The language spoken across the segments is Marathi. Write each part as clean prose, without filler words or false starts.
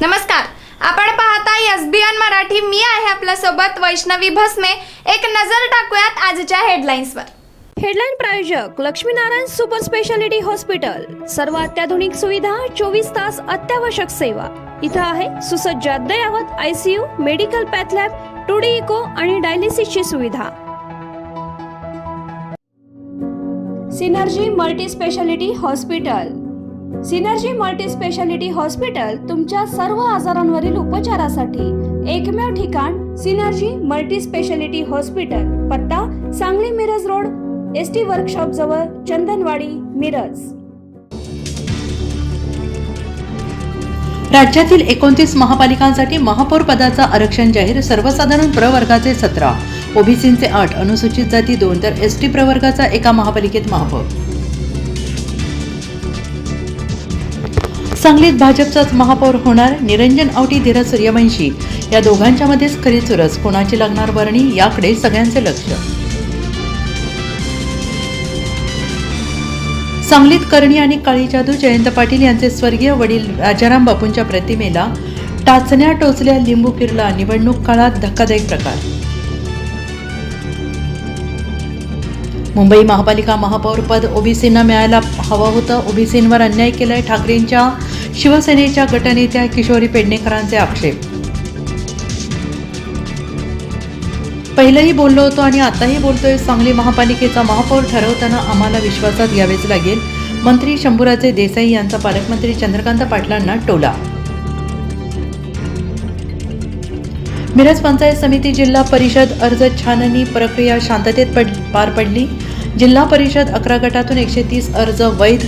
नमस्कार, आपण पाहता एसबीएन मराठी. मी आहे आपल्या सोबत वैष्णवी भस्मे. एक नजर टाकूयात आजच्या हेडलाईन्सवर. हेडलाईन प्रायोजक लक्ष्मीनारायण सुपर स्पेशालिटी हॉस्पिटल. सर्व अत्याधुनिक सुविधा, 24 तास अत्यावश्यक सेवा. इथं आहे सुसज्ज अद्ययावत ICU, medical path lab, 2D echo आणि डायलिसिसची सुविधा. Synergy multi speciality hospital. Synergy multi speciality hospital तुमच्या सर्व आजारांवरील उपचारासाठी एकमेव ठिकाण. Synergy multi speciality hospital. पत्ता Sangli Miraj road, ST workshop जवळ, चंदनवाडी, मिरज. राज्यातील 29 महापालिकांसाठी महापौर पदाचा आरक्षण जाहीर. सर्वसाधारण प्रवर्गाचे 17, ओबीसींचे 8, अनुसूचित जाती 2 तर एसटी प्रवर्गाचा एका महापालिकेत महापौर. सांगलीत भाजपचाच महापौर होणार. निरंजन आवटी, धीरज सूर्यवंशी या दोघांच्या मध्येच खरी चुरस. कोणाची लागणार वर्णी याकडे सगळ्यांचे लक्ष. सांगलीत करणी आणि काळी जादू. जयंत पाटील यांचे स्वर्गीय वडील राजाराम बापूंच्या प्रतिमेला टाचण्या टोचल्या, लिंबू फिरला. निवडणूक काळात धक्कादायक प्रकार. मुंबई महापालिका महापौर पद ओबीसींना मिळायला हवं होतं. ओबीसींवर अन्याय केलाय. ठाकरेंच्या शिवसेनेच्या गटनेत्या किशोरी पेडणेकरांचे आक्षेप. पहिलंही बोललो होतो आणि आताही बोलतोय. सांगली महापालिकेचा महापौर ठरवताना आम्हाला विश्वासात घ्यावेच लागेल. मंत्री शंभूराजे देसाई यांचा पालकमंत्री चंद्रकांत पाटलांना टोला. मिरज पंचायत समिती जिल्हा परिषद अर्ज छाननी प्रक्रिया शांततेत पार पडली. जिल्हा परिषद 11 गटातून 130 अर्ज वैध.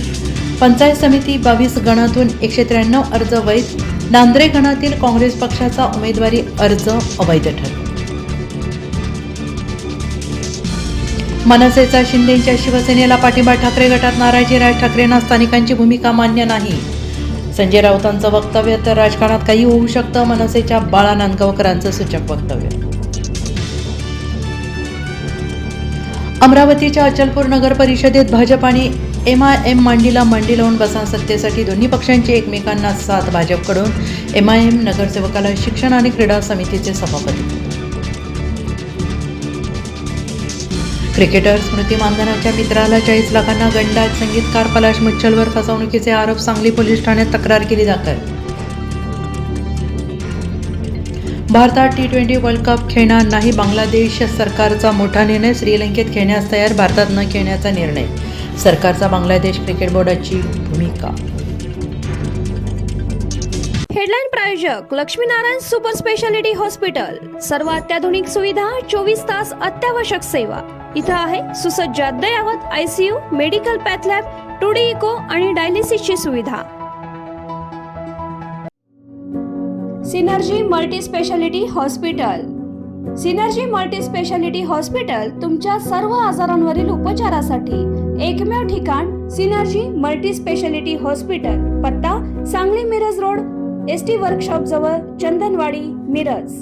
पंचायत समिती 22 गणातून 193 अर्ज वैध. नांद्रे गणातील काँग्रेस पक्षाचा उमेदवारी अर्ज अवैध ठरला. मनसेचा शिंदेच्या शिवसेनेला पाठिंबा. ठाकरे गटात नाराजी. राज ठाकरेंना स्थानिकांची भूमिका मान्य नाही. संजय राऊतांचं वक्तव्य. तर राजकारणात काही होऊ शकतं. मनसेच्या बाळा नांदगावकरांचं सूचक वक्तव्य. अमरावतीच्या अचलपूर नगर परिषदेत भाजप आणि MIM मांडीला मांडी लावून बसा. सत्तेसाठी दोन्ही पक्षांची एकमेकांना साथ. भाजपकडून MIM नगरसेवकाला शिक्षण आणि क्रीडा समितीचे सभापती. क्रिकेटर स्मृती मानधनाच्या मित्राला 40 लाखांना गंडा. संगीतकार पलाश मुच्छलवर फसवणुकीचे आरोप. सांगली पोलीस ठाण्यात तक्रार केली दाखल. भारतात T20 वर्ल्ड कप खेळणार नाही. बांगलादेश सरकारचा मोठा निर्णय. श्रीलंकेत खेळण्यास तयार, भारतात न खेळण्याचा निर्णय. सरकारचा बांगलादेश क्रिकेट बोर्डाची भूमिका. हेडलाईन प्रायोजक लक्ष्मीनारायण सुपर स्पेशालिटी हॉस्पिटल. सर्व अत्याधुनिक सुविधा, 24 तास अत्यावश्यक सेवा. इथं आहे सुसज्ज अद्ययावत ICU, medical path lab, 2D echo आणि डायलिसिसची सुविधा. Synergy multi speciality hospital. Synergy multi speciality hospital तुमच्या सर्व आजारांवरील उपचारासाठी एकमेव ठिकाण. Synergy multi speciality hospital. पत्ता Sangli Miraj road, ST workshop जवळ, चंदनवाडी, मिरज.